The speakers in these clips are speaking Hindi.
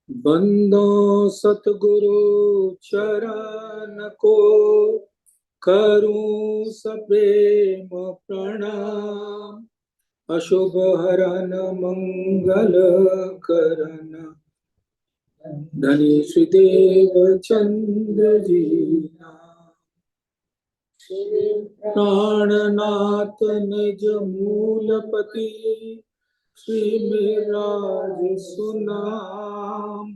बंदो सतगुरु चरण को करूं सप्रेम प्रणाम। अशुभ हरन मंगल करन धनी श्रीदेव चंद्र जी प्राणनाथ निज मूलपति श्री मेराज सुनाम।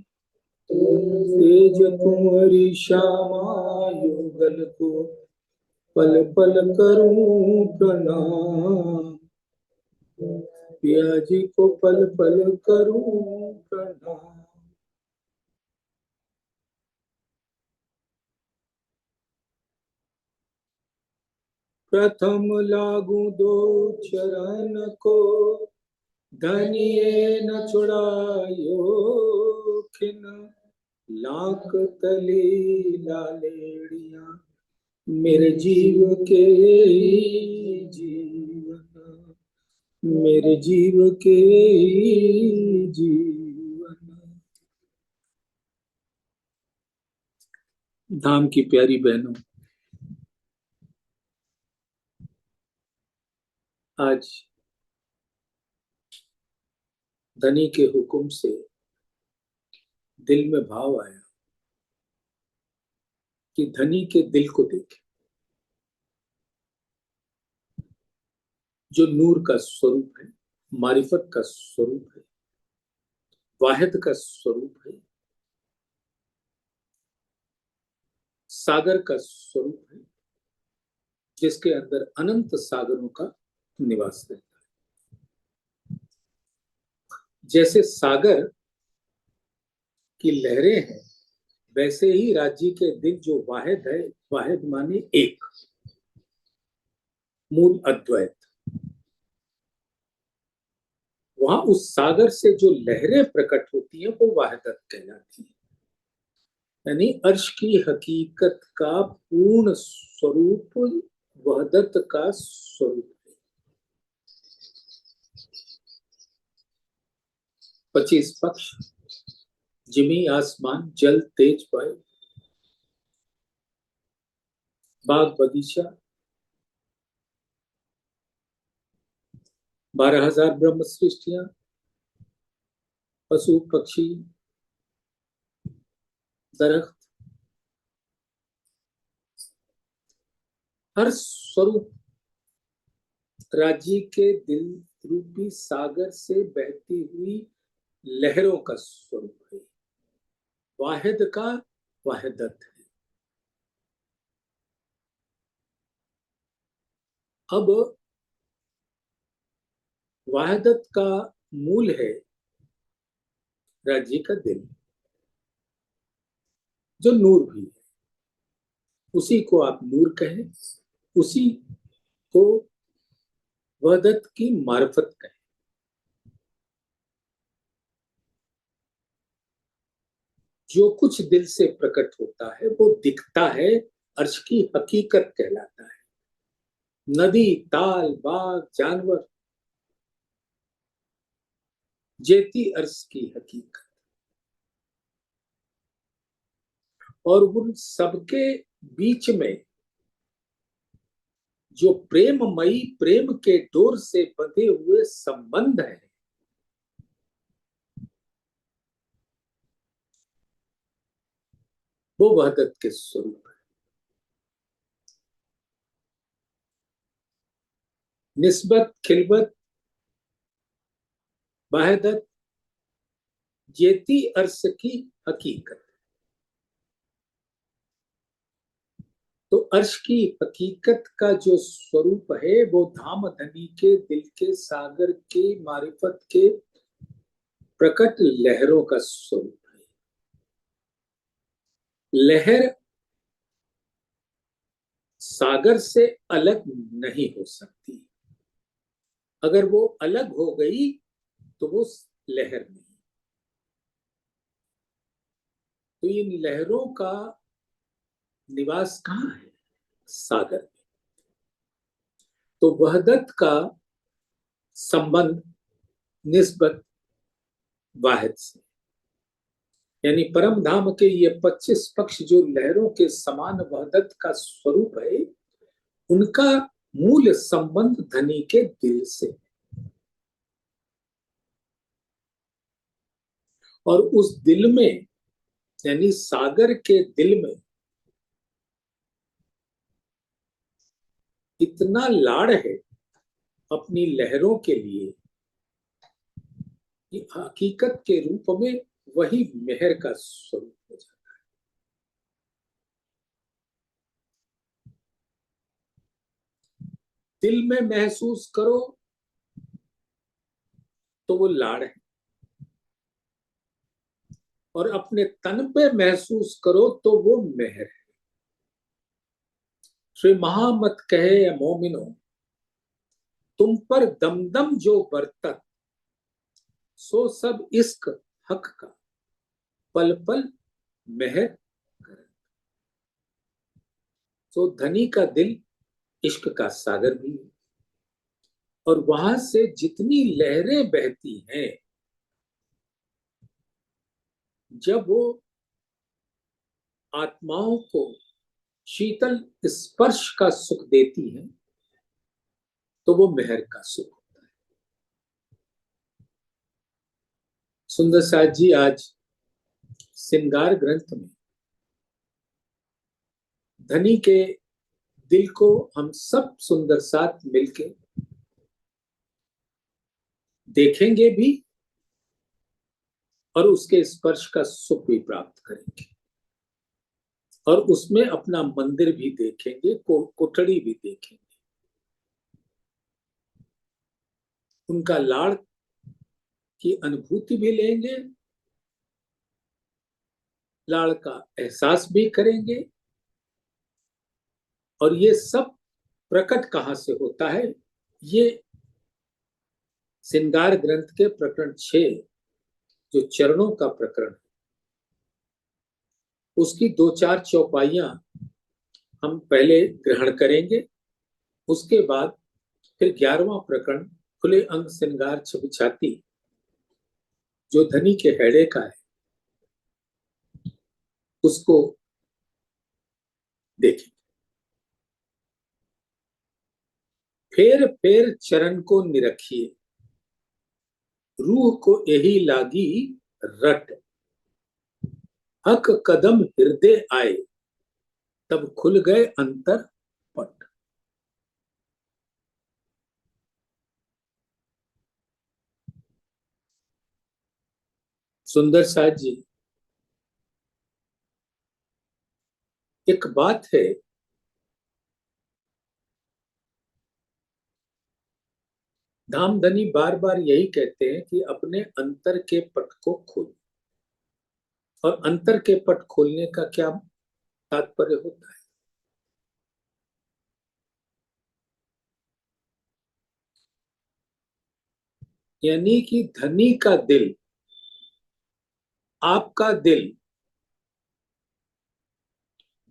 तेज कुंवरी श्यामा युगल को पल पल करूं प्रणाम। पिया जी को पल पल करूं प्रणाम। प्रथम लागू दो चरण को धनिये न छुड़ायो खिन। लाख तली लालेड़िया मेरे जीव के जीवन, मेरे जीव के जीवन। धाम की प्यारी बहनों, आज धनी के हुक्म से दिल में भाव आया कि धनी के दिल को देखें, जो नूर का स्वरूप है, मारिफत का स्वरूप है, वाहिद का स्वरूप है, सागर का स्वरूप है, जिसके अंदर अनंत सागरों का निवास रहता है। जैसे सागर की लहरें हैं, वैसे ही राज्य के दिल जो वाहिद है, वाहिद माने एक, मूल अद्वैत। वहां उस सागर से जो लहरें प्रकट होती हैं वो वाहिदत कहलाती है। यानी अर्श की हकीकत का पूर्ण स्वरूप वहदत का स्वरूप है। 25 पक्ष, जिमी आसमान, जल, तेज, वायु, बाग बगीचा, 12,000 ब्रह्म सृष्टियां, पशु पक्षी, दरख्त, हर स्वरूप राज्य के दिल रूपी सागर से बहती हुई लहरों का स्वरूप है, वाहिद का वाहिदत है। अब वाहिदत का मूल है राज्य का दिल, जो नूर भी है। उसी को आप नूर कहें, उसी को वहदत की मार्फत कहें। जो कुछ दिल से प्रकट होता है वो दिखता है, अर्श की हकीकत कहलाता है। नदी, ताल, बाग, जानवर, जेती अर्श की हकीकत। और उन सबके बीच में जो प्रेममयी प्रेम के डोर से बंधे हुए संबंध है, वो वहदत के स्वरूप है। निस्बत, खिलबत, वहदत, जेती अर्श की हकीकत। तो अर्श की हकीकत का जो स्वरूप है वो धाम धनी के दिल के सागर के मारिफत के प्रकट लहरों का स्वरूप है। लहर सागर से अलग नहीं हो सकती। अगर वो अलग हो गई तो वो लहर नहीं। तो इन लहरों का निवास कहाँ है? सागर में। तो वहदत का संबंध निस्बत वाहिद से, यानी परम धाम के ये 25 पक्ष जो लहरों के समान वहदत का स्वरूप है, उनका मूल संबंध धनी के दिल से, और उस दिल में यानी सागर के दिल में इतना लाड़ है अपनी लहरों के लिए कि हकीकत के रूप में वही मेहर का स्वरूप हो जाता है। दिल में महसूस करो तो वो लाड़ है, और अपने तन पे महसूस करो तो वो मेहर है। श्री महामत कहे मोमिनो, तुम पर दमदम जो बरतत, सो सब इश्क हक का पल पल मेहर कर। तो धनी का दिल इश्क का सागर भी है, और वहां से जितनी लहरें बहती हैं, जब वो आत्माओं को शीतल स्पर्श का सुख देती हैं, तो वो मेहर का सुख होता है। सुंदर साथ जी आज श्रृंगार ग्रंथ में धनी के दिल को हम सब सुंदर साथ मिलके देखेंगे भी, और उसके स्पर्श का सुख भी प्राप्त करेंगे, और उसमें अपना मंदिर भी देखेंगे, कोठड़ी भी देखेंगे, उनका लाड़ की अनुभूति भी लेंगे, लाड़ का एहसास भी करेंगे। और ये सब प्रकट कहां से होता है? ये श्रृंगार ग्रंथ के प्रकरण 6 जो चरणों का प्रकरण है, उसकी 2-4 चौपाइयां हम पहले ग्रहण करेंगे। उसके बाद फिर 11वां प्रकरण खुले अंग श्रृंगार छवि छाती जो धनी के हैड़े का है, उसको देखें। फेर फेर चरण को निरखिए, रूह को यही लागी रट, हक कदम हृदय आए, तब खुल गए अंतर पट। सुंदर साथ जी, एक बात है, धामधनी बार बार यही कहते हैं कि अपने अंतर के पट को खोलो। और अंतर के पट खोलने का क्या तात्पर्य होता है? यानी कि धनी का दिल, आपका दिल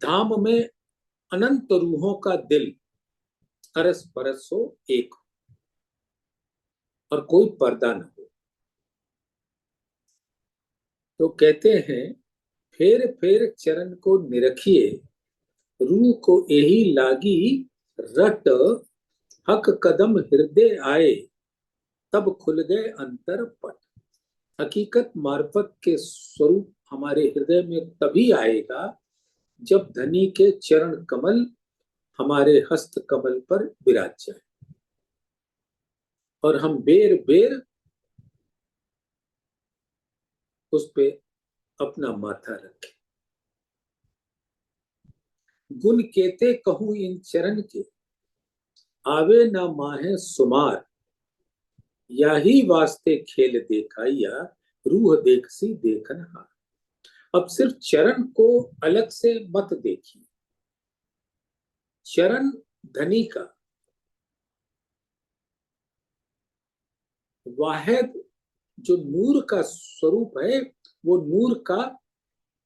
धाम में अनंत रूहों का दिल अरस परस हो, एक हो, और कोई पर्दा न हो। तो कहते हैं, फेर फेर चरण को निरखिए, रूह को यही लागी रट, हक कदम हृदय आए, तब खुल गए अंतर पट। हकीकत मार्फत के स्वरूप हमारे हृदय में तभी आएगा जब धनी के चरण कमल हमारे हस्त कमल पर विराज जाए, और हम बेर बेर उस पे अपना माथा रखें। गुण केते कहूं इन चरण के, आवे न माहे सुमार, या ही वास्ते खेल देखाइया, रूह देखसी देखन हार। अब सिर्फ चरण को अलग से मत देखिए। चरण धनी का वाहिद जो नूर का स्वरूप है, वो नूर का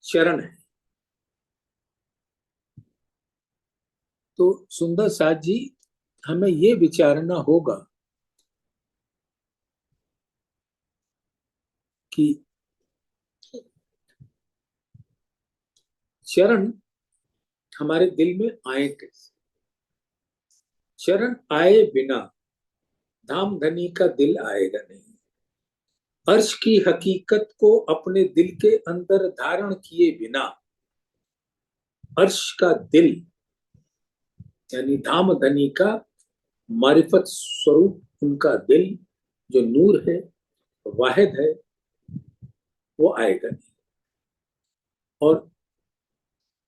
चरण है। तो सुंदर साथ जी, हमें ये विचारना होगा कि चरण हमारे दिल में आए कैसे। चरण आए बिना धाम धनी का दिल आएगा नहीं। अर्श की हकीकत को अपने दिल के अंदर धारण किए बिना अर्श का दिल यानी धाम धनी का मारिफत स्वरूप, उनका दिल जो नूर है, वाहिद है, वो आएगा नहीं। और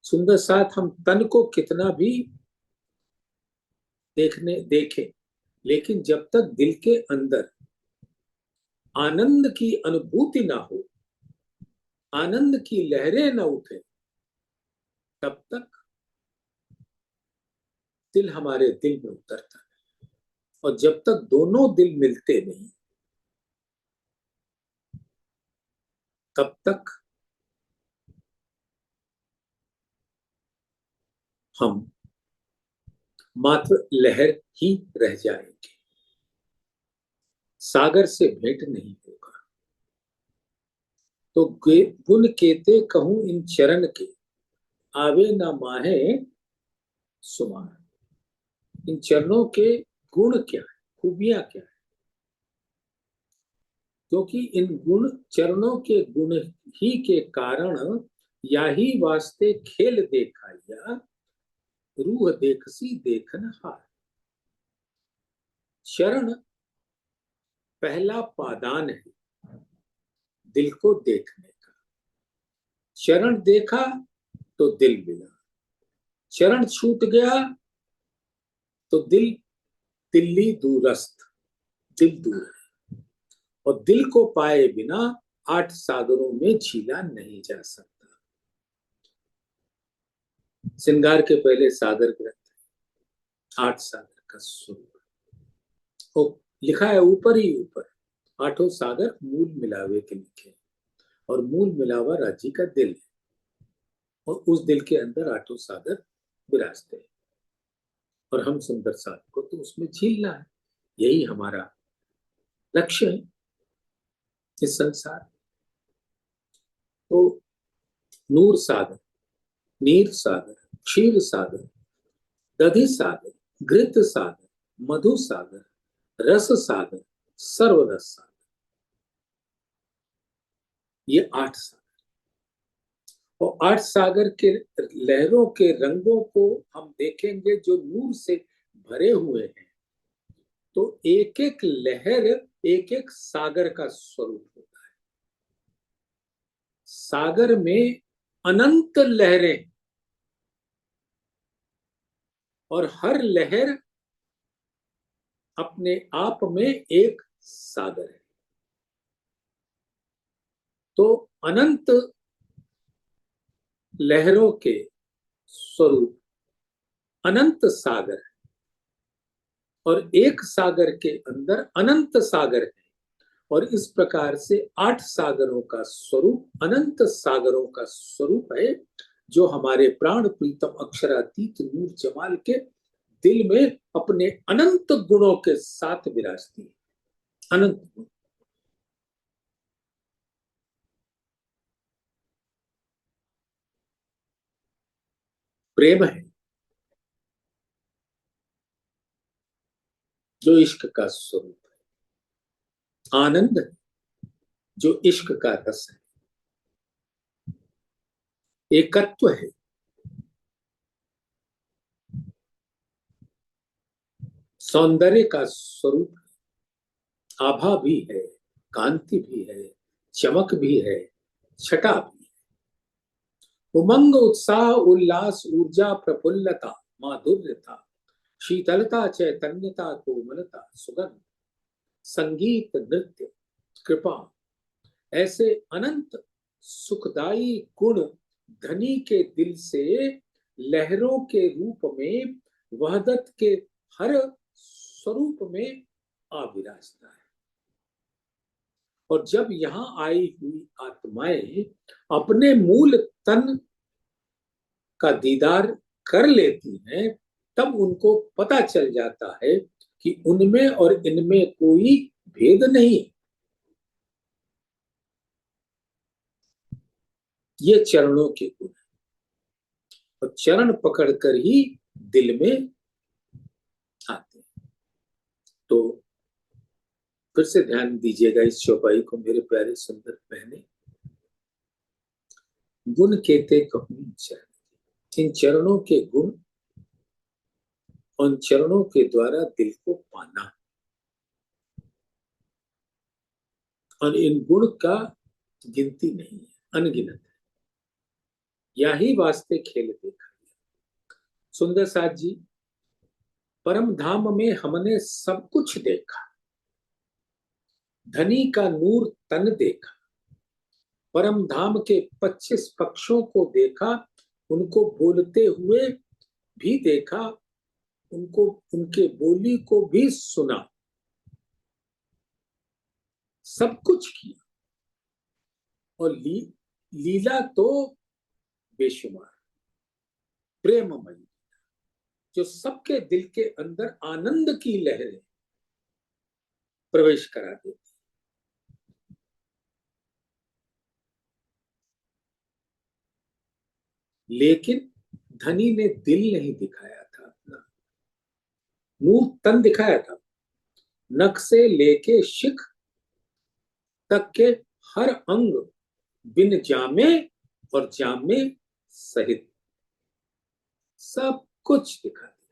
सुंदर साथ, हम तन को कितना भी देखें, लेकिन जब तक दिल के अंदर आनंद की अनुभूति ना हो, आनंद की लहरें ना उठे, तब तक दिल हमारे दिल में उतरता है। और जब तक दोनों दिल मिलते नहीं, तब तक हम मात्र लहर ही रह जाएंगे, सागर से भेंट नहीं होगा। तो गुण केते कहूं इन चरण के, आवे ना माहे सुमार। इन चरणों के गुण क्या है, खूबियां क्या है? क्योंकि इन गुण, चरणों के गुण ही के कारण या ही वास्ते खेल देखा, या रूह देखसी देखन हार। चरण पहला पादान है दिल को देखने का। चरण देखा तो दिल मिला, चरण छूट गया तो दिल्ली दूरस्थ, दिल दूर है। और दिल को पाए बिना 8 सागरों में झीला नहीं जा सकता। श्रृंगार के पहले सागर ग्रंथ 8 सागर का स्वरूप, तो लिखा है ऊपर ही ऊपर, 8 सागर मूल मिलावे के लिखे। और मूल मिलावा राज्य का दिल है, और उस दिल के अंदर 8 सागर विराजते हैं। और हम सुंदर सागर को तो उसमें झीलना है, यही हमारा लक्ष्य है इस संसार। तो नूर सागर, नीर सागर, क्षीर सागर, दधि सागर, घृत सागर, मधु सागर, रस सागर, सर्वरस सागर, ये 8 सागर। और 8 सागर के लहरों के रंगों को हम देखेंगे जो नूर से भरे हुए हैं, तो एक एक लहर एक एक सागर का स्वरूप होता है। सागर में अनंत लहरें, और हर लहर अपने आप में एक सागर है। तो अनंत लहरों के स्वरूप अनंत सागर है, और एक सागर के अंदर अनंत सागर है। और इस प्रकार से 8 सागरों का स्वरूप अनंत सागरों का स्वरूप है, जो हमारे प्राण प्रीतम अक्षरातीत नूर जमाल के दिल में अपने अनंत गुणों के साथ विराजती है। अनंत गुण, प्रेम है जो इश्क का स्वरूप है, आनंद है जो इश्क का रस है, एकत्व है, सौंदर्य का स्वरूप है, आभा भी है, कांति भी है, चमक भी है, छटा भी है। उमंग, उत्साह, उल्लास, ऊर्जा, प्रफुल्लता, माधुर्यता, शीतलता, चैतन्यता, कोमलता, सुगंध, संगीत, नृत्य, कृपा, ऐसे अनंत सुखदाई गुण धनी के दिल से लहरों के रूप में वहदत के हर स्वरूप में आ विराजता है। और जब यहाँ आई हुई आत्माएं अपने मूल तन का दीदार कर लेती हैं, तब उनको पता चल जाता है कि उनमें और इनमें कोई भेद नहीं। ये चरणों के गुण, और चरण पकड़कर ही दिल में आते हैं। तो फिर से ध्यान दीजिएगा इस चौपाई को, मेरे प्यारे सुंदर बहने। गुण केते कहूं चरण, इन चरणों के गुण, उन चरणों के द्वारा दिल को पाना, और इन गुण का गिनती नहीं है, अनगिनत है। यही वास्ते खेल देखा। सुंदर साथ जी, परम धाम में हमने सब कुछ देखा, धनी का नूर तन देखा, परम धाम के 25 पक्षों को देखा, उनको बोलते हुए भी देखा, उनको उनके बोली को भी सुना, सब कुछ किया। और लीला तो बेशुमार, प्रेममयी, जो सबके दिल के अंदर आनंद की लहरें प्रवेश करा देती। लेकिन धनी ने दिल नहीं दिखाया था अपना, नूर तन दिखाया था। नख से लेके शिख तक के हर अंग बिन जामे और जामे सहित सब कुछ दिखा दिया।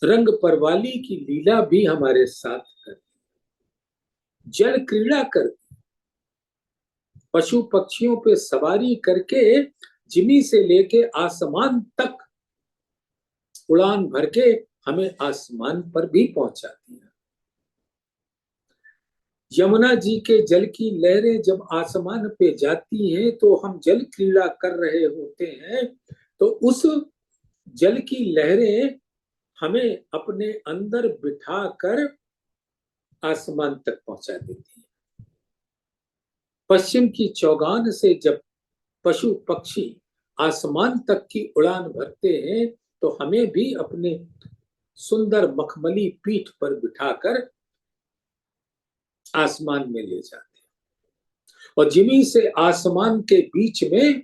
रंग परवाली की लीला भी हमारे साथ करती, जल क्रीड़ा करती, पशु पक्षियों पे सवारी करके जिमी से लेके आसमान तक उड़ान भर के हमें आसमान पर भी पहुंचाती है। यमुना जी के जल की लहरें जब आसमान पे जाती हैं तो हम जल क्रीड़ा कर रहे होते हैं, तो उस जल की लहरें हमें अपने अंदर बिठा कर आसमान तक पहुंचा देती हैं। पश्चिम की चौगान से जब पशु पक्षी आसमान तक की उड़ान भरते हैं, तो हमें भी अपने सुंदर मखमली पीठ पर बिठाकर आसमान में ले जाते हैं। और जिमी से आसमान के बीच में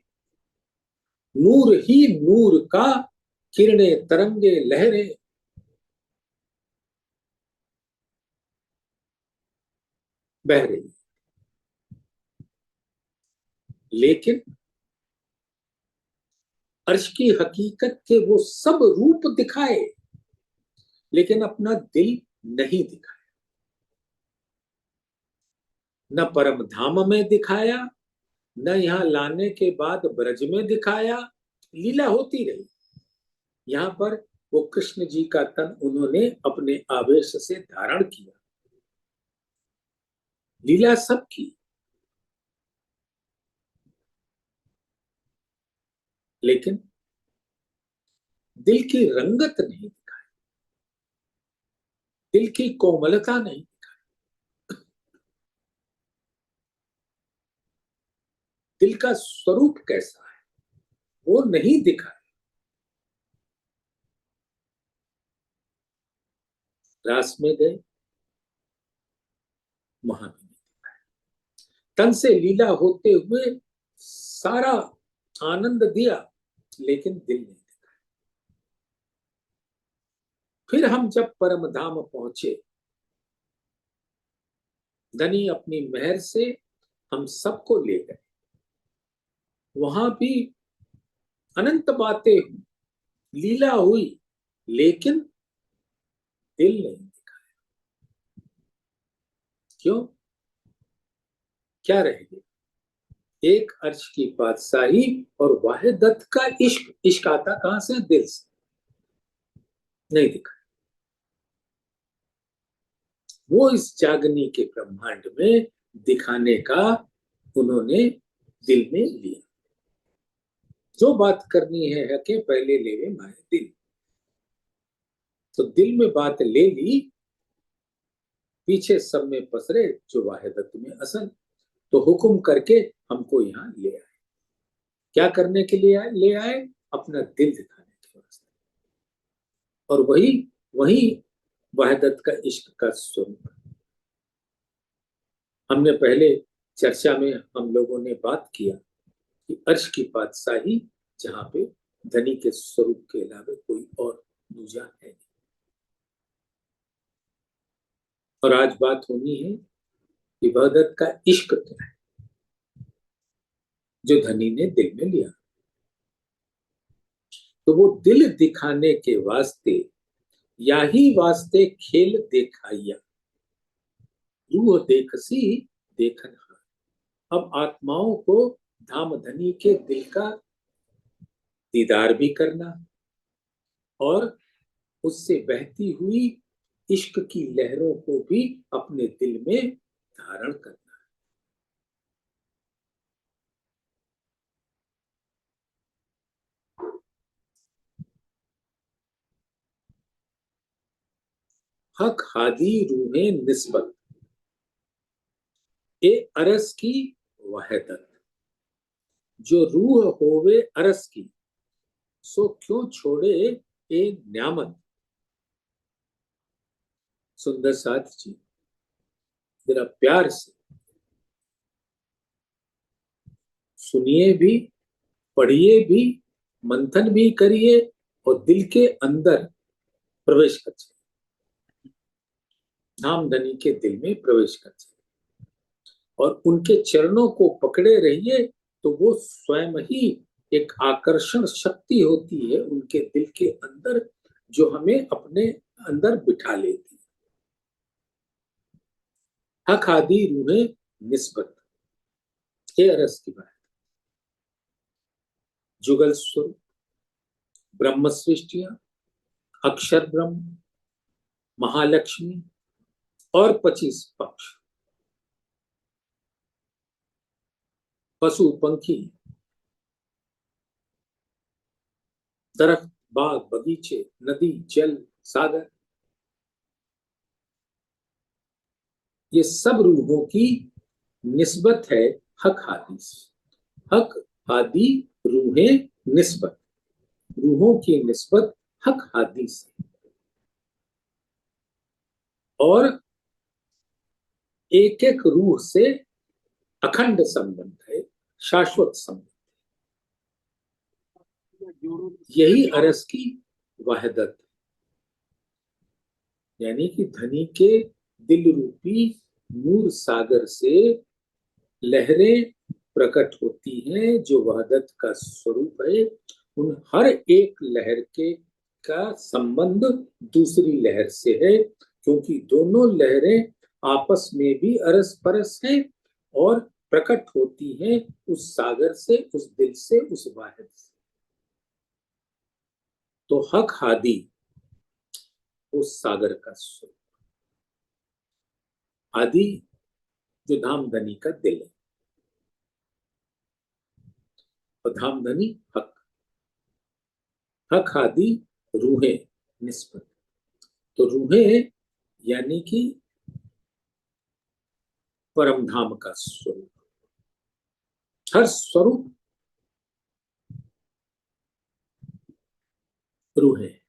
नूर ही नूर का किरणें, तरंगे, लहरें बह रही। लेकिन अर्श की हकीकत के वो सब रूप दिखाए, लेकिन अपना दिल नहीं दिखाया। न परम धाम में दिखाया, न यहां लाने के बाद ब्रज में दिखाया। लीला होती रही। यहां पर वो कृष्ण जी का तन उन्होंने अपने आवेश से धारण किया, लीला सब की, लेकिन दिल की रंगत नहीं दिखाई, दिल की कोमलता नहीं दिखाई, दिल का स्वरूप कैसा है वो नहीं दिखाया। रास में गए, वहां भी नहीं दिखाया। तन से लीला होते हुए सारा आनंद दिया, लेकिन दिल नहीं दिखाया। फिर हम जब परम धाम पहुंचे, धनी अपनी मेहर से हम सबको ले गए। वहां भी अनंत बातें हुई, लीला हुई, लेकिन दिल नहीं दिखाया। क्यों? क्या रह गया? एक अर्श की बादशाही और वाहिदत का इश्क। इश्क आता कहां से? दिल से। नहीं दिखा। वो इस जागनी के ब्रह्मांड में दिखाने का उन्होंने दिल में लिया। जो बात करनी है कि पहले लेवे, माए दिल। तो दिल में बात ले ली, पीछे सब में पसरे जो वाहिदत में असल। तो हुक्म करके हमको यहाँ ले आए। क्या करने के लिए आए? ले आए अपना दिल दिखाने के वास्ते। और वही वही वाहिदत का इश्क का स्वरूप। हमने पहले चर्चा में हम लोगों ने बात किया कि अर्श की बादशाही जहां पे धनी के स्वरूप के अलावा कोई और दूजा है नहीं। और आज बात होनी है कि वाहिदत का इश्क क्या है जो धनी ने दिल में लिया। तो वो दिल दिखाने के वास्ते या ही वास्ते खेल देखाइया, रूह देखसी देखन हार। अब आत्माओं को धाम धनी के दिल का दीदार भी करना और उससे बहती हुई इश्क की लहरों को भी अपने दिल में धारण करना। हक हादी रूहे निस्बत ए अरस की वहदत, जो रूह होवे अरस की सो क्यों छोड़े ए न्यामत। सुंदर साथ जी, जरा प्यार से सुनिए भी, पढ़िए भी, मंथन भी करिए और दिल के अंदर प्रवेश कर जाए, धामधनी के दिल में प्रवेश कर जाए और उनके चरणों को पकड़े रहिए। तो वो स्वयं ही एक आकर्षण शक्ति होती है उनके दिल के अंदर, जो हमें अपने अंदर बिठा लेती है। हक आदि रूहे निस्बत, ये अरस की बात। जुगल स्वरूप, ब्रह्म सृष्टियां, अक्षर ब्रह्म, महालक्ष्मी और 25 पक्ष, पशु पंखी, दरख्त, बाग, बगीचे, नदी, जल, सागर, ये सब रूहों की निस्बत है हक हादी से। हक हादी रूहें निस्बत, रूहों की निस्बत हक हादी से। और एक एक रूह से अखंड संबंध है, शाश्वत संबंध। यही अरस की वहदत, यानी कि धनी के दिल रूपी नूर सागर से लहरें प्रकट होती हैं जो वहदत का स्वरूप है। उन हर एक लहर के का संबंध दूसरी लहर से है, क्योंकि दोनों लहरें आपस में भी अरस परस हैं और प्रकट होती हैं उस सागर से, उस दिल से, उस वाहिद से। तो हक हादी उस सागर का स्वरूप, आदि जो धामधनी का दिल है, और धामधनी हक, हक आदि रूहें निस्बत। तो रूहें यानी कि परम धाम का स्वरूप। हर स्वरूप रूहें।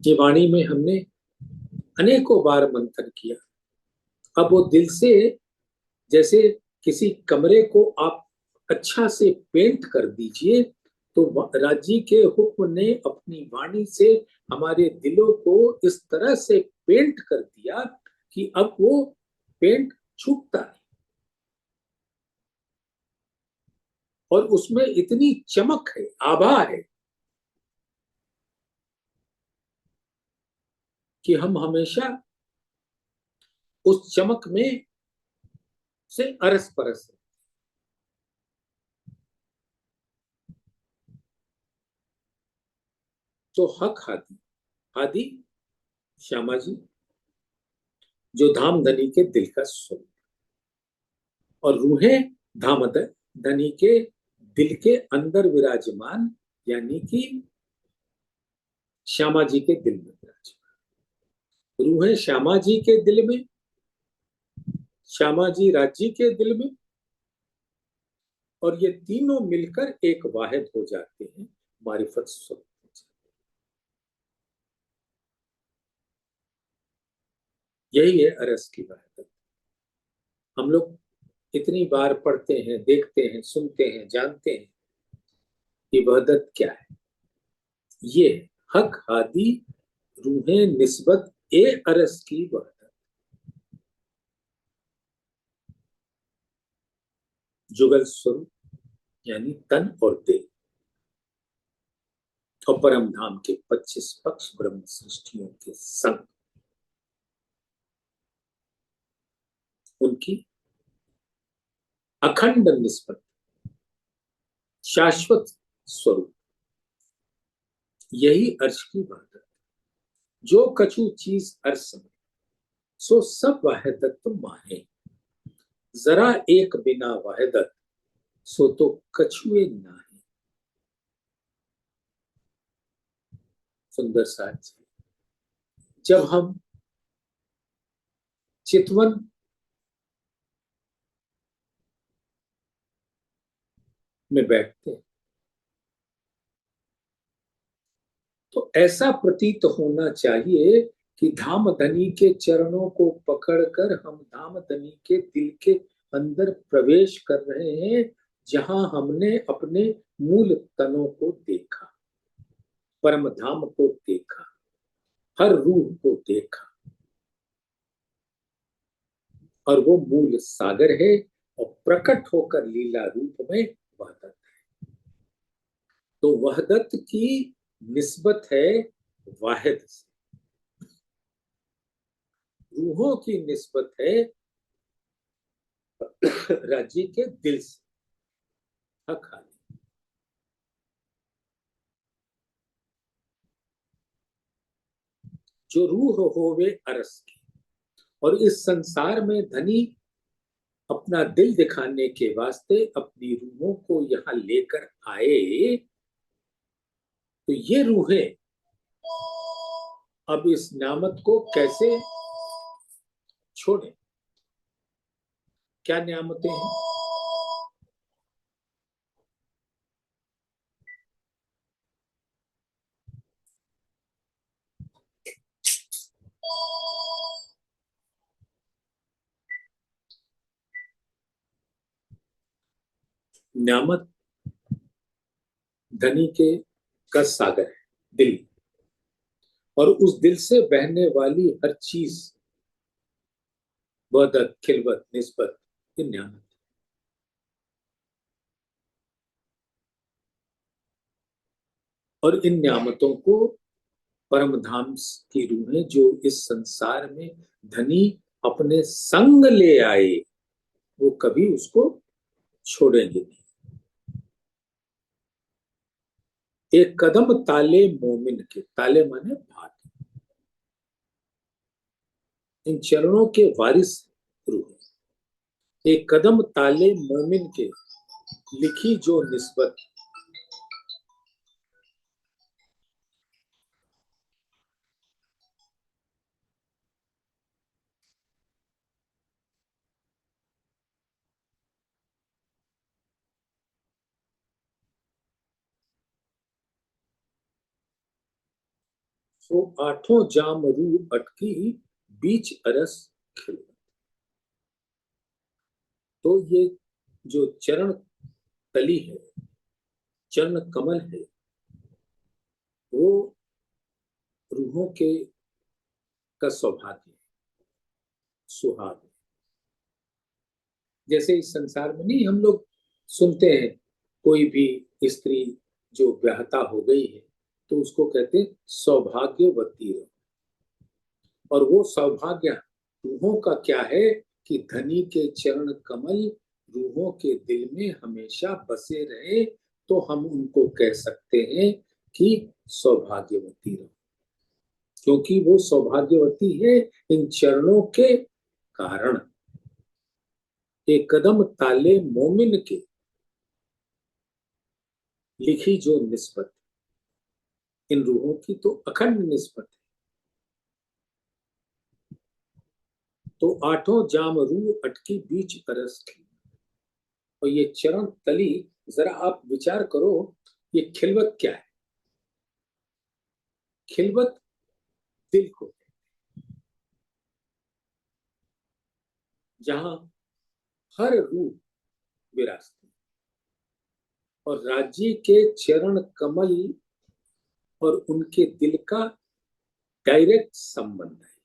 ये वाणी में हमने अनेकों बार मंथन किया। अब वो दिल से, जैसे किसी कमरे को आप अच्छा से पेंट कर दीजिए, तो राजी के हुक्म ने अपनी वाणी से हमारे दिलों को इस तरह से पेंट कर दिया कि अब वो पेंट छूटता नहीं और उसमें इतनी चमक है, आभा है कि हम हमेशा उस चमक में से अरस परस है। तो हक हादी, हादी श्यामा जी, जो धाम धनी के दिल का स्वरूप, और रूहें धाम धनी के दिल के अंदर विराजमान, यानी कि श्यामा जी के दिल में विराजमान। रूहें श्यामा जी के दिल में, श्यामा जी राज्य के दिल में, और ये तीनों मिलकर एक वाहिद हो जाते हैं, मारिफत स्वरूप। यही है अरस की वाहिदत। हम लोग इतनी बार पढ़ते हैं, देखते हैं, सुनते हैं, जानते हैं कि वहदत क्या है। ये हक हादी रूहें निस्बत ए अरस की वहदत, जुगल स्वरूप यानी तन और दिल, और परम धाम के 25 पक्ष ब्रह्म सृष्टियों के संग उनकी अखंड निस्बत, शाश्वत स्वरूप, यही अर्श की वहदत। जो कछु चीज अर्श में, सो सब वाहिदत माहे, जरा एक बिना वाहिदत, सो तो कछुए नाहे। सुंदर साज। जब हम चितवन में बैठते हैं तो ऐसा प्रतीत होना चाहिए कि धामधनी के चरणों को पकड़कर हम धामधनी के दिल के अंदर प्रवेश कर रहे हैं, जहां हमने अपने मूल तनों को देखा, परम धाम को देखा, हर रूह को देखा, और वो मूल सागर है और प्रकट होकर लीला रूप में वहदत है। तो वहदत की निस्बत है वाहिद से, रूहों की निस्बत है राज्य के दिल से, हक हादी। जो रूह होवे अरस की, और इस संसार में धनी अपना दिल दिखाने के वास्ते अपनी रूहों को यहाँ लेकर आए, तो ये रूहें अब इस नामत को कैसे छोड़े। क्या नियामतें हैं? नियामत धनी के का सागर है, दिल, और उस दिल से बहने वाली हर चीज, वहदत, खिलवत, निस्बत, ये नियामत। और इन नियामतों को परम धाम की रूहें जो इस संसार में धनी अपने संग ले आए, वो कभी उसको छोड़ेंगे नहीं। एक कदम ताले मोमिन के, ताले माने भाग, इन चरणों के वारिस रूह, एक कदम ताले मोमिन के, लिखी जो निस्बत, 8 जाम रूह अटकी, बीच अरस खिल। तो ये जो चरण तली है, चरण कमल है, वो रूहों के का सौभाग्य, सुहाग। जैसे इस संसार में नहीं हम लोग सुनते हैं, कोई भी स्त्री जो ब्याहता हो गई है तो उसको कहते हैं सौभाग्यवती रहो। और वो सौभाग्य रूहों का क्या है कि धनी के चरण कमल रूहों के दिल में हमेशा बसे रहे, तो हम उनको कह सकते हैं कि सौभाग्यवती रहो, क्योंकि वो सौभाग्यवती है इन चरणों के कारण। एक कदम ताले मोमिन के, लिखी जो निस्बत, इन रूहों की तो अखंड निस्बत है। तो आठों जाम रू अटकी बीच अरस की। और ये चरण तली, जरा आप विचार करो, ये खिलवत क्या है? खिलवत दिल को, जहां हर रूह विरासती, और राज्य के चरण कमल और उनके दिल का डायरेक्ट संबंध है।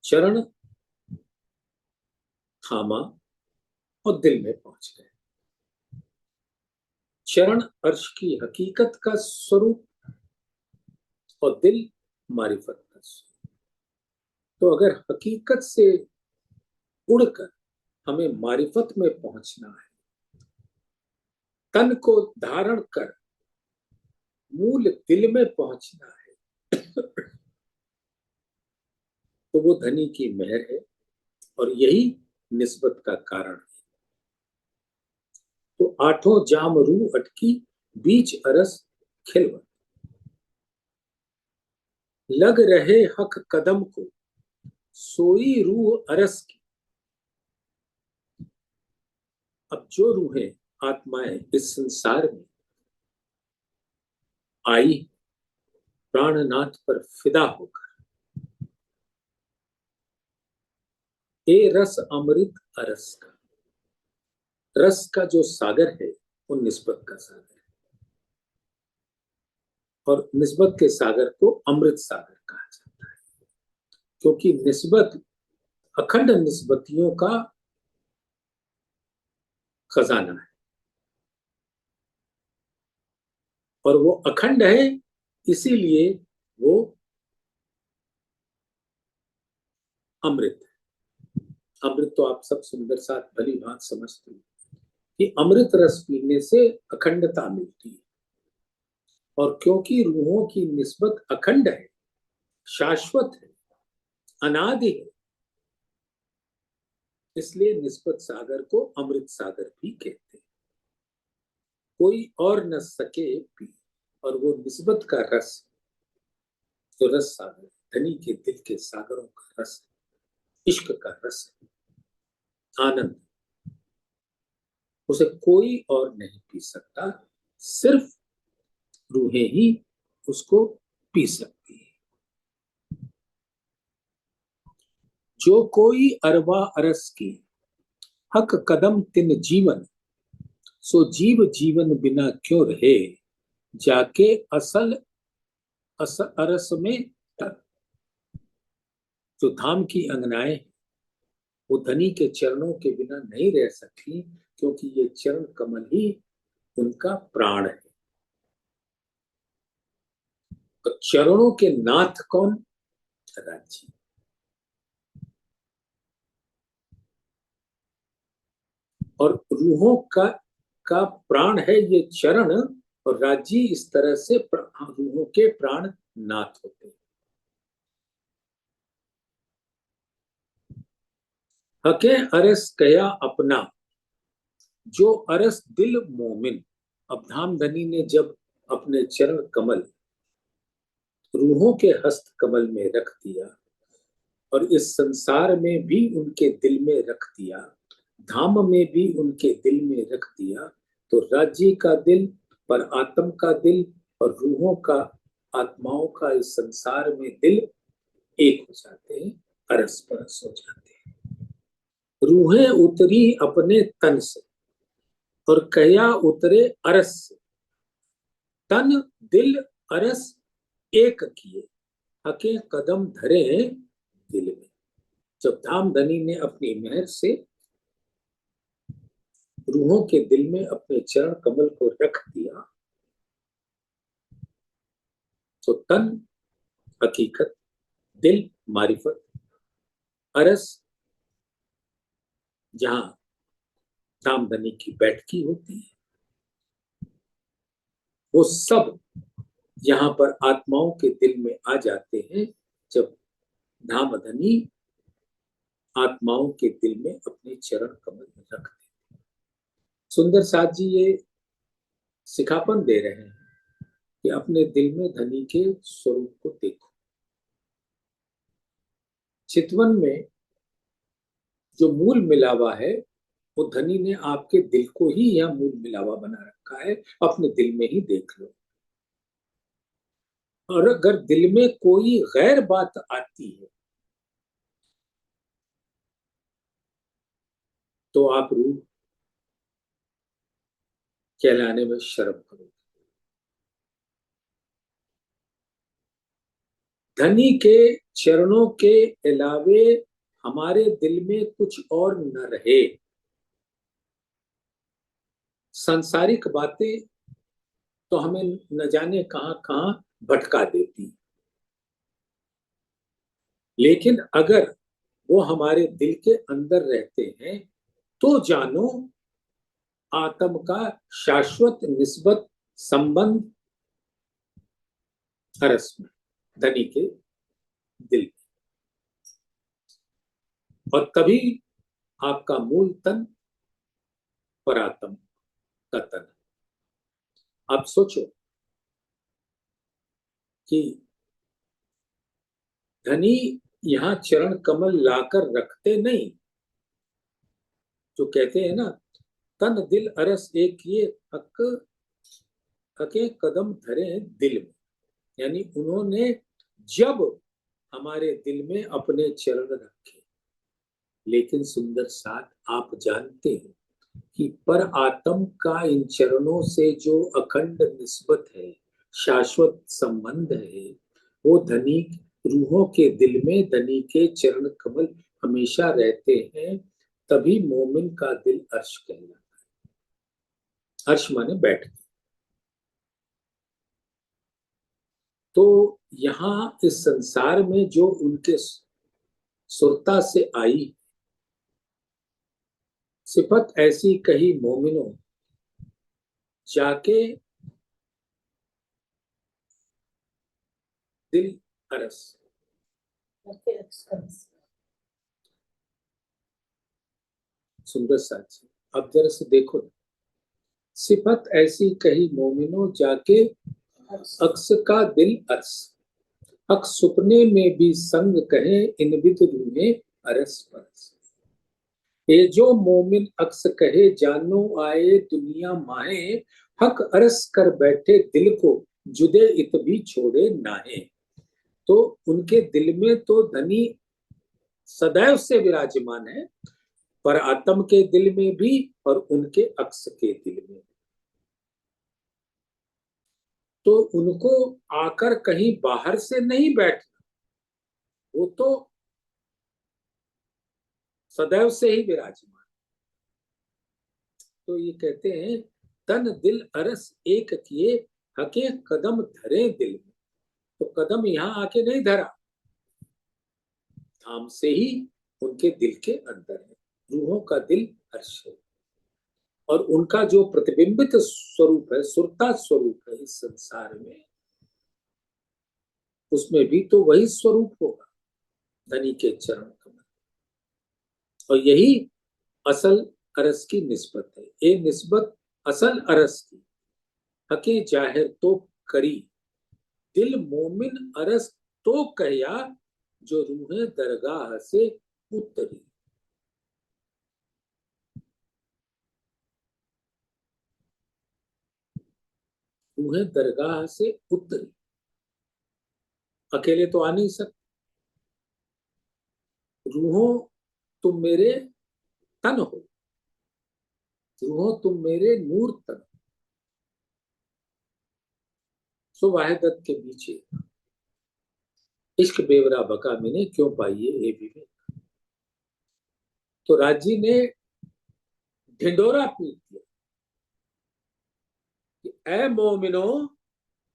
चरण थामा और दिल में पहुंच गए। चरण अर्श की हकीकत का स्वरूप और दिल मारिफत का स्वरूप। तो अगर हकीकत से उड़कर हमें मारिफत में पहुंचना है, तन को धारण कर मूल दिल में पहुंचना है, तो वो धनी की मेहर है, और यही निस्बत का कारण है। तो आठों जाम रू अटकी बीच अरस खिलवत, लग रहे हक कदम को सोई रूह अरस की। अब जो रूहें आत्माएं इस संसार में आई प्राणनाथ पर फिदा होकर, ए रस अमृत अरस का, रस का जो सागर है वो निस्बत का सागर है, और निस्बत के सागर को अमृत सागर कहा जाता है, क्योंकि निस्बत अखंड निस्बतियों का खजाना है, और वो अखंड है, इसीलिए वो अमृत है। अमृत तो आप सब सुंदर साथ भली बात समझते हैं कि अमृत रस पीने से अखंडता मिलती है, और क्योंकि रूहों की निस्बत अखंड है, शाश्वत है, अनादि है, इसलिए निस्बत सागर को अमृत सागर भी कहते हैं। कोई और न सके पी, और वो निस्बत का रस, जो रस सागर, धनी के दिल के सागरों का रस, इश्क का रस, आनंद, उसे कोई और नहीं पी सकता, सिर्फ रूहें ही उसको पी सकती है। जो कोई अरवा अरस की हक कदम तिन जीवन, सो जीव जीवन बिना क्यों रहे, जाके असल अरस में तर। जो धाम की अंगनाएं, वो धनी के चरणों के बिना नहीं रह सकती, क्योंकि ये चरण कमल ही उनका प्राण है। तो चरणों के नाथ कौन? राज्य। और रूहों का प्राण है ये चरण, और राज्य इस तरह से रूहों के प्राण नाथ होते हैं। हके अरस कया अपना, जो अरस दिल मोमिन। अब धामधनी ने जब अपने चरण कमल रूहों के हस्त कमल में रख दिया, और इस संसार में भी उनके दिल में रख दिया, धाम में भी उनके दिल में रख दिया, तो राज्य का दिल, पर आत्म का दिल, और रूहों का, आत्माओं का इस संसार में दिल एक हो जाते हैं, अरस परस हो जाते हैं। रूहें उतरी अपने तन से, और कया उतरे अरस से, तन दिल अरस एक किए, हके कदम धरे दिल में। जब धामधनी ने अपनी मेहर से रूहों के दिल में अपने चरण कमल को रख दिया, तो तन हकीकत, दिल मारिफत, अरस जहां धामधनी की बैठकी होती है, वो सब यहाँ पर आत्माओं के दिल में आ जाते हैं, जब धामधनी आत्माओं के दिल में अपने चरण कमल रख देते। सुंदर साथ जी ये सिखापन दे रहे हैं कि अपने दिल में धनी के स्वरूप को देखो। चितवन में जो मूल मिलावा है वो धनी ने आपके दिल को ही यह मूल मिलावा बना रखा है, अपने दिल में ही देख लो। और अगर दिल में कोई गैर बात आती है तो आप रूह कहलाने में शर्म करोगे। धनी के चरणों के अलावे हमारे दिल में कुछ और न रहे, सांसारिक बातें तो हमें न जाने कहां कहां भटका देती, लेकिन अगर वो हमारे दिल के अंदर रहते हैं तो जानो आत्म का शाश्वत निस्बत संबंध हरस में, धनी के दिल में। और तभी आपका मूल तन परात्म का तन। आप सोचो कि धनी यहां चरण कमल लाकर रखते नहीं, जो कहते हैं ना, तन दिल अरस एक ये हक हके कदम धरे दिल में, यानी उन्होंने जब हमारे दिल में अपने चरण रखे। लेकिन सुंदर साथ आप जानते हैं कि पर आत्म का इन चरणों से जो अखंड निस्बत है, शाश्वत संबंध है, वो धनी रूहों के दिल में धनी के चरण कमल हमेशा रहते हैं। तभी मोमिन का दिल अर्श कहलाता है। अर्श माने बैठ। तो यहाँ इस संसार में जो उनके सुरता से आई सिफत ऐसी कही मोमिनों जाके दिल अरस। सुंदर साथ अब जरा से देखो, सिफत ऐसी कही मोमिनों जाके अक्स का दिल अरस। अक्स सुपने में भी संग कहे इन विद रूहे अरस परस। ये जो मोमिन अक्स कहे जानो आए दुनिया माहे, हक अरस कर बैठे दिल को जुदे इत भी छोड़े नाहे। तो उनके दिल में तो धनी सदैव से विराजमान है, पर आत्म के दिल में भी और उनके अक्स के दिल में। तो उनको आकर कहीं बाहर से नहीं बैठना, वो तो सदैव से ही विराजमान। तो ये कहते हैं तन दिल अरस एक किए हके कदम धरे दिल में। तो कदम यहां आके नहीं धरा, धाम से ही उनके दिल के अंदर है। रूहों का दिल अर्श है और उनका जो प्रतिबिंबित स्वरूप है, सुरता स्वरूप है इस संसार में, उसमें भी तो वही स्वरूप होगा, धनी के चरण कमल। और यही असल अरस की निस्बत है। ये निस्बत असल अरस की हके जाहिर तो करी, दिल मोमिन अरस तो कहया जो रूहें दरगाह से उतरी। रूहें दरगाह से उतरी, अकेले तो आ नहीं सकते। रूहों तुम मेरे तन हो, रूहों तुम मेरे नूर तन। सो वाहिदत के पीछे इश्क बेवरा बका मैंने क्यों पाइए ये विवेक। तो राजी ने ढिंडोरा पीट दिया कि ऐ मोमिनो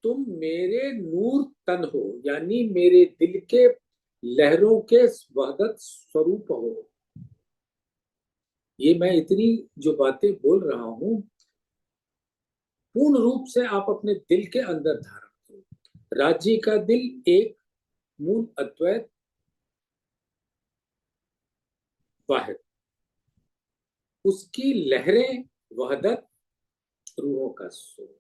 तुम मेरे नूर तन हो, यानी मेरे दिल के लहरों के वहदत स्वरूप हो। ये मैं इतनी जो बातें बोल रहा हूं पूर्ण रूप से आप अपने दिल के अंदर धारण करो। राज्य का दिल एक मूल अद्वैत वाहिद, उसकी लहरें वहदत, रूहों का स्वरूप,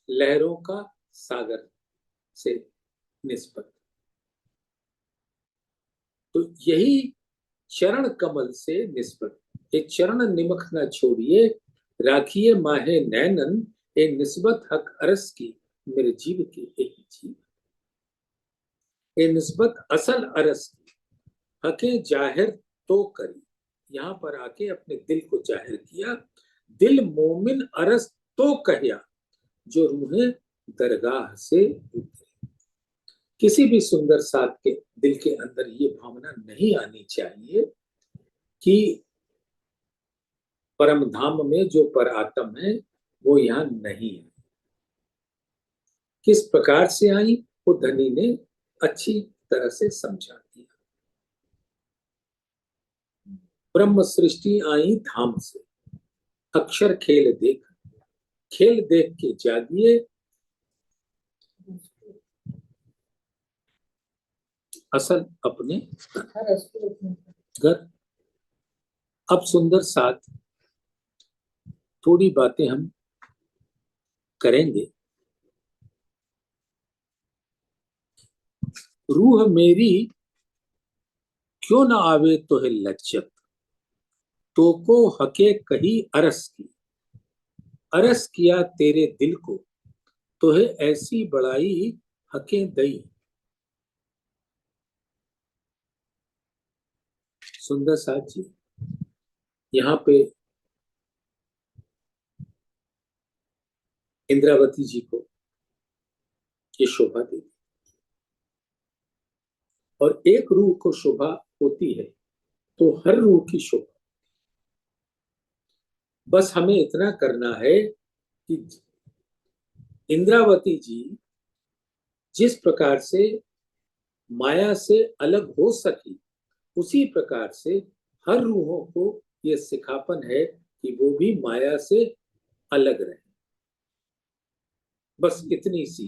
लहरों का सागर से निस्बत। तो यही चरण कमल से निस्बत। ये चरण निमख न छोड़िए, राखिए माहे नैनन, ए निस्बत हक अरस की, मेरे जीव की एक जीव। ए निस्बत असल अरस की, हके जाहिर तो करी। यहाँ पर आके अपने दिल को जाहिर किया। दिल मोमिन अरस तो कहया, जो रूहें दरगाह से उतरी। किसी भी सुंदर साथ के दिल के अंदर ये भावना नहीं आनी चाहिए कि परम धाम में जो पर आत्म है वो यहाँ नहीं है। किस प्रकार से आई, वो धनी ने अच्छी तरह से समझा दिया। ब्रह्म सृष्टि आई धाम से, अक्षर खेल देख के जागिए, असल अपने घर। अब सुंदर साथ थोड़ी बातें हम करेंगे। रूह मेरी क्यों न आवे तो है लज्जत, तो को हके कही अरस की। अरस किया तेरे दिल को, तो है ऐसी बड़ाई हके दई। सुंदर साथ जी यहाँ पे इंद्रावती जी को ये शोभा दी, और एक रूह को शोभा होती है तो हर रूह की शोभा। बस हमें इतना करना है कि इंद्रावती जी जिस प्रकार से माया से अलग हो सकी, उसी प्रकार से हर रूहों को यह सिखापन है कि वो भी माया से अलग रहे। बस इतनी सी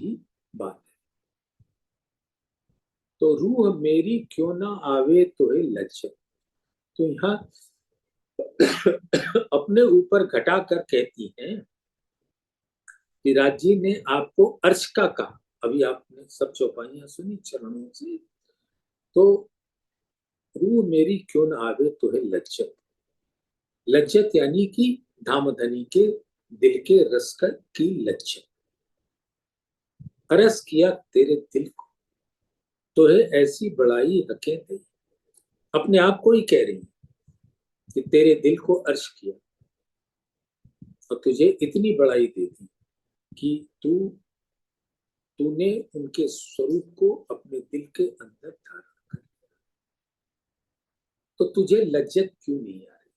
बात है। तो रूह मेरी क्यों ना आवे तो है लज्जत। तो यहाँ अपने ऊपर घटा कर कहती हैं कि राज जी ने आपको अर्श का कहा। अभी आपने सब चौपाइयां सुनी चरणों से। तो रूह मेरी क्यों न आवे तो है लज्जत। लज्जत यानी कि धामधनी के दिल के रस की लज्जत। अरस किया तेरे दिल को, तो है ऐसी बड़ाई हके दे। अपने आप को ही कह रही कि तेरे दिल को अर्श किया और तुझे इतनी बड़ाई दे दी कि तूने उनके स्वरूप को अपने दिल के अंदर धारण कर लिया। तो तुझे लज्जत क्यों नहीं आ रही।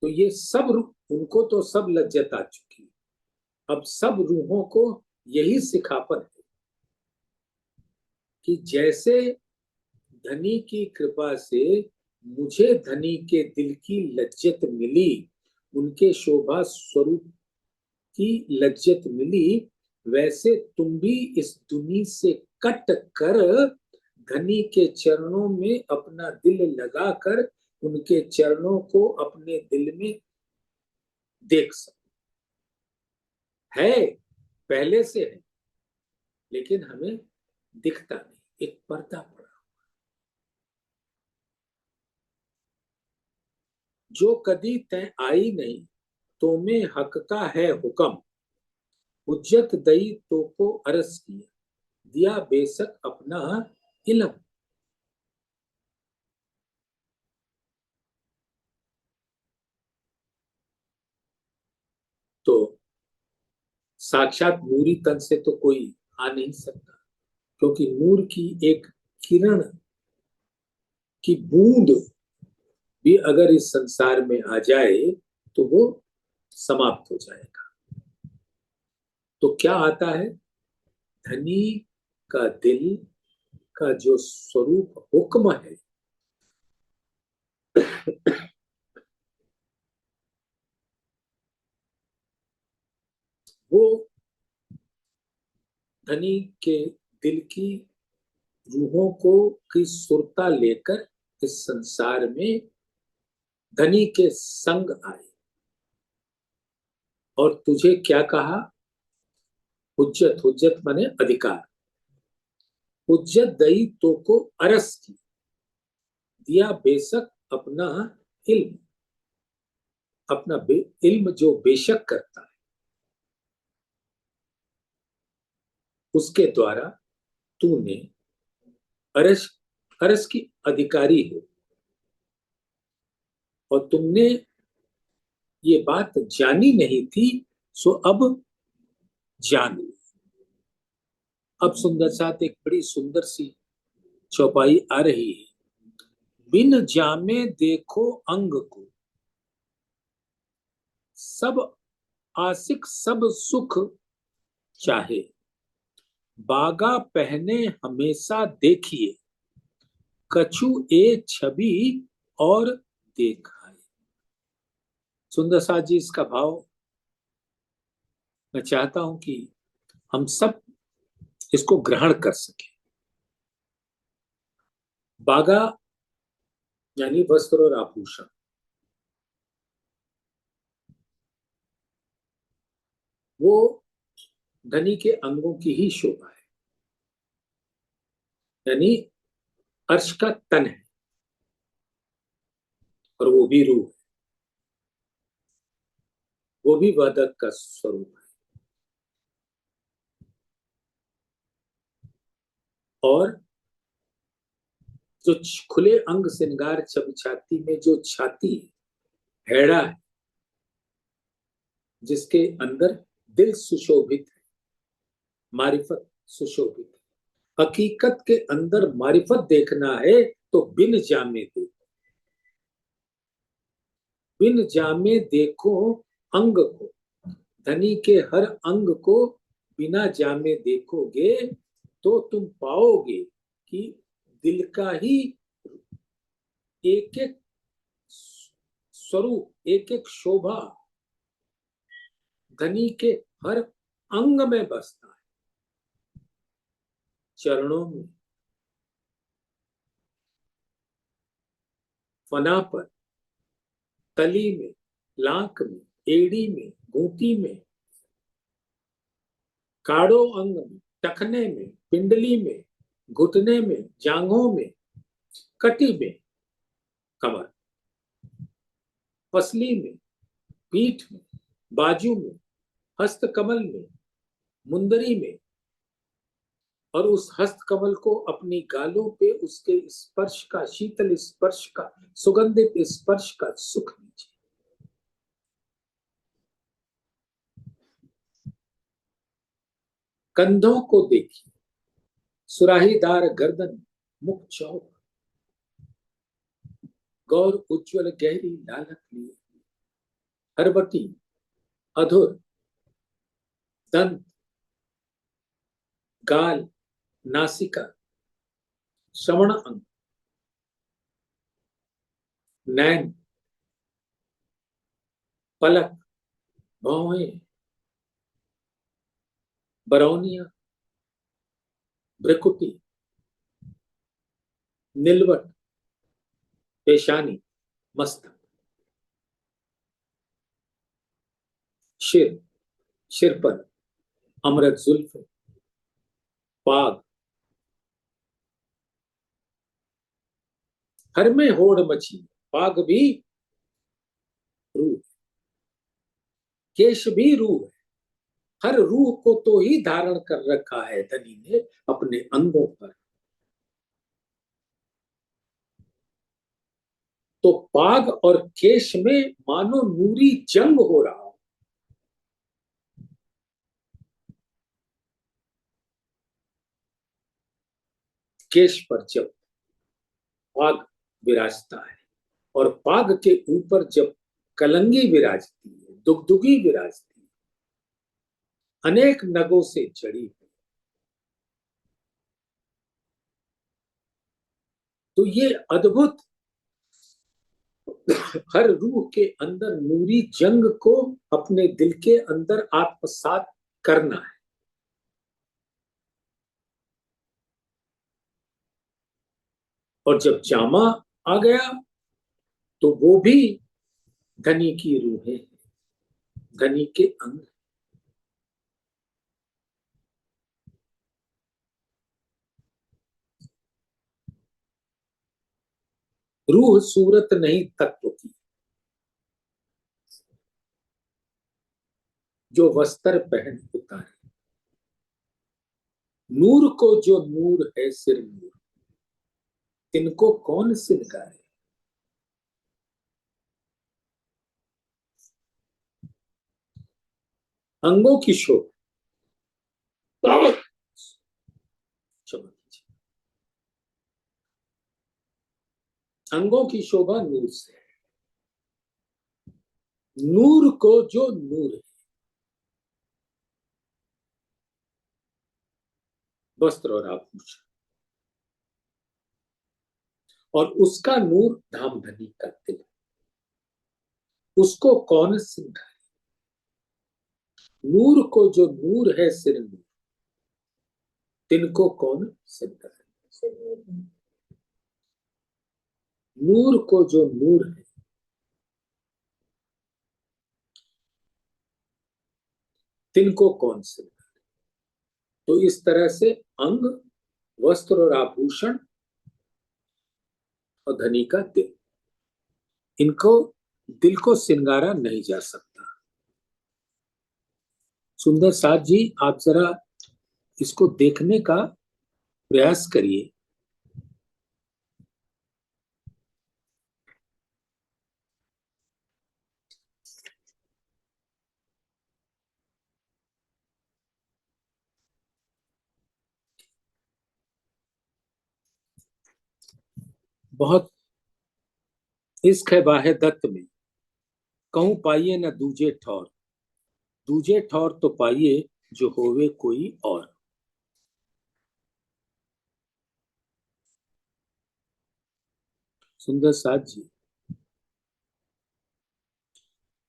तो ये सब उनको तो सब लज्जत आ चुकी। अब सब रूहों को यही सिखापन है कि जैसे धनी की कृपा से मुझे धनी के दिल की लज्जत मिली, उनके शोभा स्वरूप की लज्जत मिली, वैसे तुम भी इस दुनी से कट कर धनी के चरणों में अपना दिल लगाकर उनके चरणों को अपने दिल में देख सको। है, पहले से है, लेकिन हमें दिखता नहीं, एक पर्दा पड़ा। जो कदी तय आई नहीं, तो में हक का है हुक्म, हुज्जत दई तो को अरस किया, दिया बेशक अपना इलम। तो साक्षात नूरी तन से तो कोई आ नहीं सकता, क्योंकि नूर की एक किरण की बूंद भी अगर इस संसार में आ जाए तो वो समाप्त हो जाएगा। तो क्या आता है, धनी का दिल का जो स्वरूप हुक्म है, वो धनी के दिल की रूहों को की सुरता लेकर इस संसार में धनी के संग आए। और तुझे क्या कहा, हुज्जत, हुज्जत माने अधिकार। हुज्जत दई तो को अरस की, दिया बेशक अपना इल्म, अपना इल्म जो बेशक करता है, उसके द्वारा तूने अरस, अरस की अधिकारी हो, और तुमने ये बात जानी नहीं थी, सो अब जान ली। अब सुंदर साथ एक बड़ी सुंदर सी चौपाई आ रही है। बिन जामे देखो अंग को, सब आशिक सब सुख चाहे, बागा पहने हमेशा देखिए, कछु ए छवि और देखा है। सुंदर साथ जी इसका भाव मैं चाहता हूं कि हम सब इसको ग्रहण कर सके। बागा यानी वस्त्र और आभूषण, वो धनी के अंगों की ही शोभा है, यानी अर्श का तन है, और वो भी रूह है, वो भी वहदत का स्वरूप है। और जो खुले अंग श्रृंगार छवि छाती में जो छाती है, हैड़ा है, जिसके अंदर दिल सुशोभित है, मारिफत सुशोभित है। हकीकत के अंदर मारिफत देखना है तो बिन जामे देखो, बिन जामे देखो अंग को, धनी के हर अंग को बिना जामे देखोगे तो तुम पाओगे कि दिल का ही एक एक स्वरूप, एक एक शोभा धनी के हर अंग में बसता है। चरणों में, फना पर, तली में, लाख में, एड़ी में, घूंटी में, काड़ो अंग में, टखने में, पिंडली में, घुटने में, जांघों में, कटी में, कमर, पसली में, पीठ में, बाजू में, हस्त कमल में, मुंदरी में, और उस हस्त कमल को अपनी गालों पे उसके स्पर्श का, शीतल स्पर्श का, सुगंधित स्पर्श का सुख लीजिए। कंधों को देखिए, सुराहीदार गर्दन, मुख चौक, गौर उज्ज्वल गहरी लालक लिए, हरबटी, अधुर, दंत, गाल, नासिका, श्रवण अंग, नैन, पलक, भौहें, बरौनिया, भ्रकुटी, नीलवट, पेशानी, मस्तक, शिर, सिर पर अमृत जुल्फ, पाग, हर में होड़ मची, पाग भी रूह, केश भी रूह है। हर रूह को तो ही धारण कर रखा है धनी ने अपने अंगों पर। तो पाग और केश में मानो नूरी जंग हो रहा हो। केश पर जब पाग विराजता है, और पाग के ऊपर जब कलंगी विराजती है, दुगदुगी विराजती है, अनेक नगों से जड़ी हुई, तो ये अद्भुत हर रूह के अंदर नूरी जंग को अपने दिल के अंदर आत्मसात करना है। और जब जामा आ गया तो वो भी धनी की रूहें, धनी के अंग, रूह सूरत नहीं तत्व की, जो वस्त्र पहन उतारे। नूर को जो नूर है सिर नूर, तिनको कौन सिनगारे। अंगों की शोभा, अंगों की शोभा नूर से है। नूर को जो नूर है, वस्त्र और आभूषण, और उसका नूर धाम धनी का तिल, उसको कौन सिंगारे। नूर को जो नूर है सिर नूर, तिनको कौन सिंगारे। नूर को जो नूर है, तिनको कौन सिंगारे। तो इस तरह से अंग, वस्त्र और आभूषण और धनी का दिल, इनको दिल को सिंगारा नहीं जा सकता। सुंदर साथ जी, आप जरा इसको देखने का प्रयास करिए। बहुत इश्क है बाहे दत्त में, कहूं पाइए न दूजे ठौर, दूजे ठौर तो पाइए जो होवे कोई और। सुंदर साथ जी,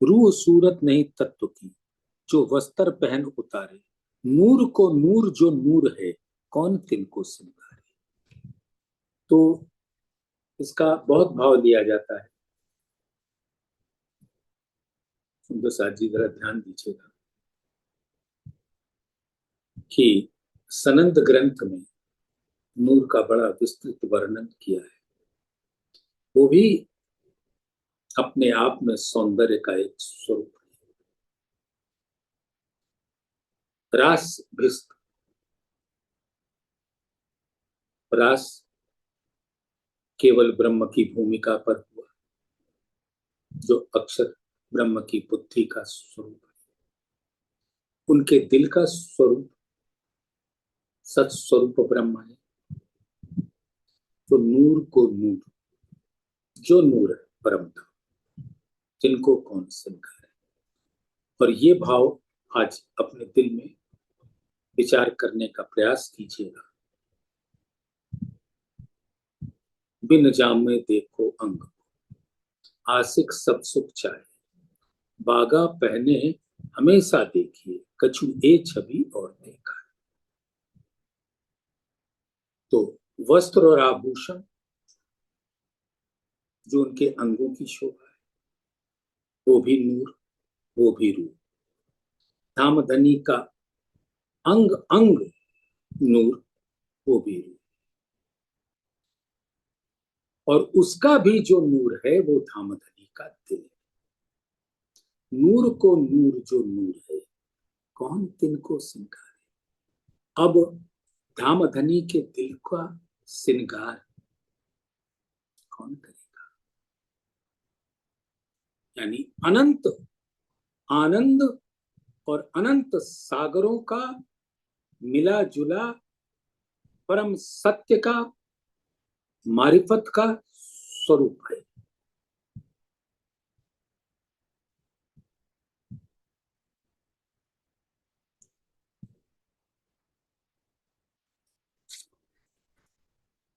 रूह सूरत नहीं तत्व की, जो वस्त्र पहन उतारे। नूर को नूर जो नूर है, कौन तिनको सिंगारे। तो इसका बहुत भाव लिया जाता है। सुंदर साथ जी जरा ध्यान दीजिएगा कि सनंद ग्रंथ में नूर का बड़ा विस्तृत वर्णन किया है। वो भी अपने आप में सौंदर्य का एक स्वरूप है। रास भिस्त, रास केवल ब्रह्म की भूमिका पर हुआ, जो अक्षर ब्रह्म की बुद्धि का स्वरूप है। उनके दिल का स्वरूप सत स्वरूप ब्रह्म है। तो नूर को नूर जो नूर है परम धाम, जिनको कौन सिंगारे। और ये भाव आज अपने दिल में विचार करने का प्रयास कीजिएगा। बिन जामे देखो अंग, आशिक सब सुख चाहे, बागा पहने हमेशा देखिए, कछु ए छवि और देखा। तो वस्त्र और आभूषण जो उनके अंगों की शोभा है, वो भी नूर, वो भी रूप। धामधनी का अंग अंग नूर, वो भी रूप। और उसका भी जो नूर है वो धामधनी का दिल है। नूर को नूर जो नूर है, कौन तिनको सिंगारे। अब धामधनी के दिल का सिंगार कौन करेगा। यानी अनंत आनंद और अनंत सागरों का मिला जुला परम सत्य का मारिफत का स्वरूप है।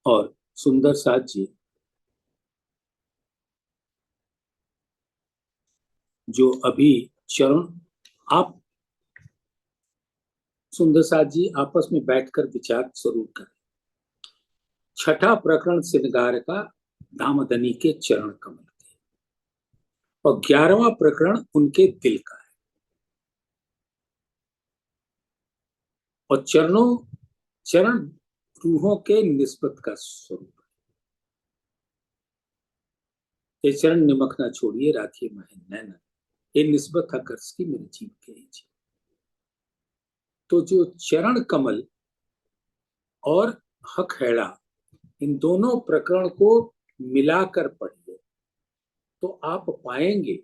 और सुंदर साथ जी, जो अभी चरण आप सुंदर साथ जी आपस में बैठकर विचार जरूर करें। छठा प्रकरण श्रृंगार का दामदनी के चरण कमल के, और 11वां प्रकरण उनके दिल का है। और चरण रूहों के निस्बत का स्वरूप है। ये चरण निमक ना छोड़िए राखिए महे नैन, ये निस्बत हकर्ष की मेरे जीव के जी। तो जो चरण कमल और हकहेड़ा, इन दोनों प्रकरण को मिलाकर पढ़िए तो आप पाएंगे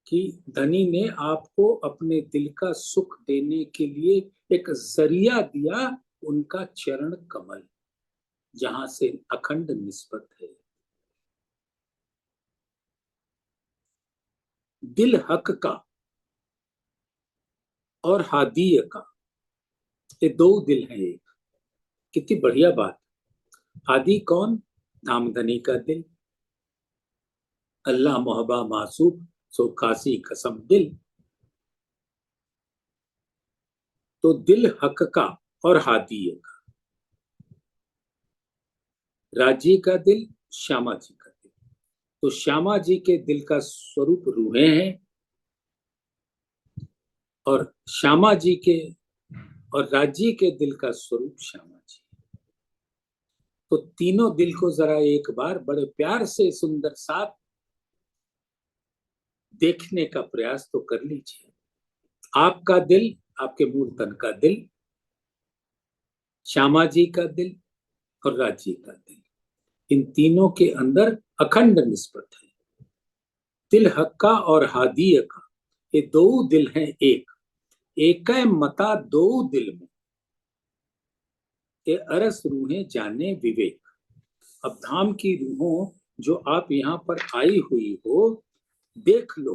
कि धनी ने आपको अपने दिल का सुख देने के लिए एक जरिया दिया, उनका चरण कमल, जहां से अखंड निस्बत है। दिल हक का और हादीय का, ये दो दिल हैं एक। कितनी बढ़िया बात। हादी कौन? धामधनी का दिल। अल्लाह मोहब्बा मासूब सो कासी कसम दिल। तो दिल हक का और हादीय का, राजी का दिल, श्यामा जी का दिल। तो श्यामा जी के दिल का स्वरूप रूहें हैं, और श्यामा जी के और राजी के दिल का स्वरूप श्यामा जी। तो तीनों दिल को जरा एक बार बड़े प्यार से सुंदर साथ देखने का प्रयास तो कर लीजिए। आपका दिल, आपके मूल तन का दिल, श्यामा जी का दिल और राजी का दिल, इन तीनों के अंदर अखंड निस्बत है। दिल हक्का और हादीय का, ये दो दिल हैं एक। एक मता दो दिल में, ये अरस रूहें जाने विवेक। अब धाम की रूहों जो आप यहाँ पर आई हुई हो, देख लो,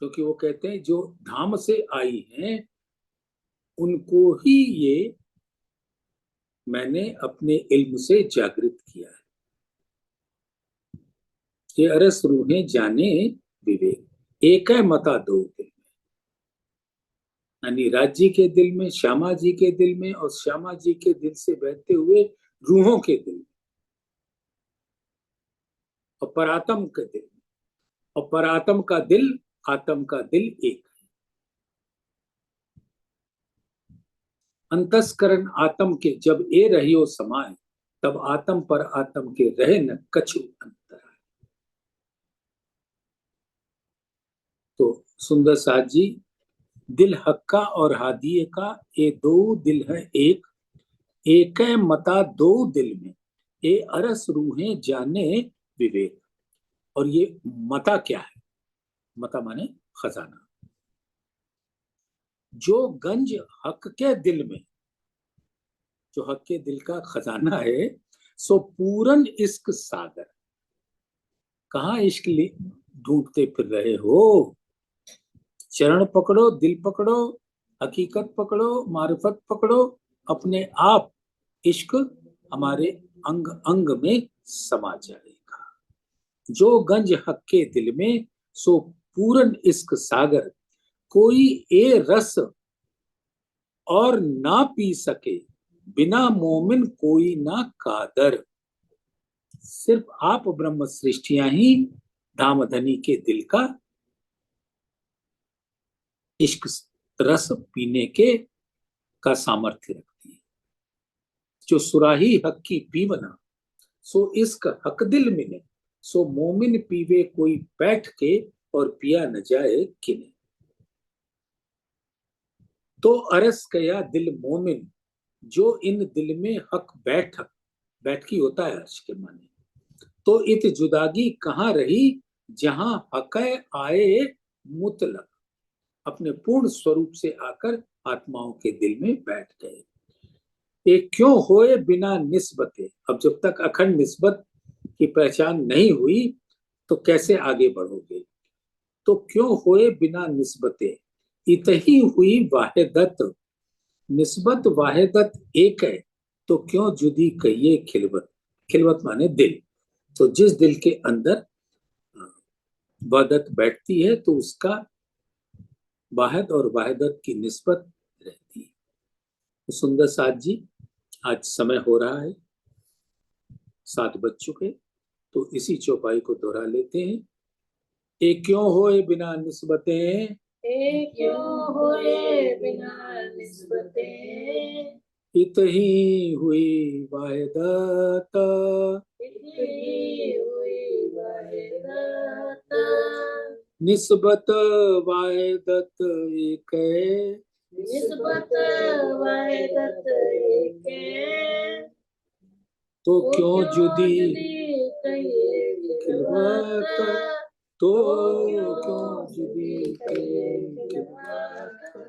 क्योंकि वो कहते हैं जो धाम से आई हैं उनको ही ये मैंने अपने इल्म से जागृत किया है। ये अरस रूहें जाने विवेक, एक है मता दो दिल में, यानी राज्य के दिल में, श्यामा जी के दिल में, और श्यामा जी के दिल से बहते हुए रूहों के दिल में, और परात्म के दिल में। और परात्म का दिल, आत्म का दिल एक है। अंतस्करण आत्म के जब ए रहियो समाए, तब आत्म पर आत्म के रहे न कछु अंतर। तो सुंदर साथ जी, दिल हक्का और हादिये का, ये दो दिल है एक। एक मता दो दिल में, ये अरस रूहें जाने विवेक। और ये मता क्या है? मता माने खजाना। जो गंज हक के दिल में, जो हक के दिल का खजाना है, सो पूरन इश्क सागर। कहाँ इश्क ढूंढते फिर रहे हो? चरण पकड़ो, दिल पकड़ो, हकीकत पकड़ो, मारिफत पकड़ो, अपने आप इश्क हमारे अंग अंग में समा जाएगा। जो गंज हक के दिल में, सो पूरन इश्क सागर। कोई ए रस और ना पी सके, बिना मोमिन कोई ना कादर। सिर्फ आप ब्रह्म सृष्टियां ही धामधनी के दिल का इश्क रस पीने के का सामर्थ्य रखती है। जो सुराही हक की पीवना, सो इश्क हक दिल मिले। सो मोमिन पीवे कोई बैठ के, और पिया न जाए किने। तो अरस कया दिल मोमिन, जो इन दिल में हक बैठकी होता है अर्श के माने। तो इत जुदागी कहाँ रही, जहां हक आए मुतलक, अपने पूर्ण स्वरूप से आकर आत्माओं के दिल में बैठ गए। ये क्यों होए बिना निस्बते। अब जब तक अखंड निस्बत की पहचान नहीं हुई तो कैसे आगे बढ़ोगे? तो क्यों होए बिना निस्बते, इतही हुई वाहिदत। निस्बत वाहिदत एक है, तो क्यों जुदी कहिए खिलवत। खिलवत माने दिल। तो जिस दिल के अंदर वहदत बैठती है तो उसका वाहिद और वाहिदत की निस्बत रहती है। तो सुंदर साथ जी, आज समय हो रहा है, 7 बज चुके, तो इसी चौपाई को दोहरा लेते हैं। ए क्यों होए बिना निस्बतें, क्यों होए बिना निस्बतें, इतही हुई वायदत, निस्बत वायदत एक है, निस्बत वाहिदत एक है, तो क्यों जुदी कहिए खिलवत, खिलवत, तो क्यों क्यों जुदी कहिए खिलवत।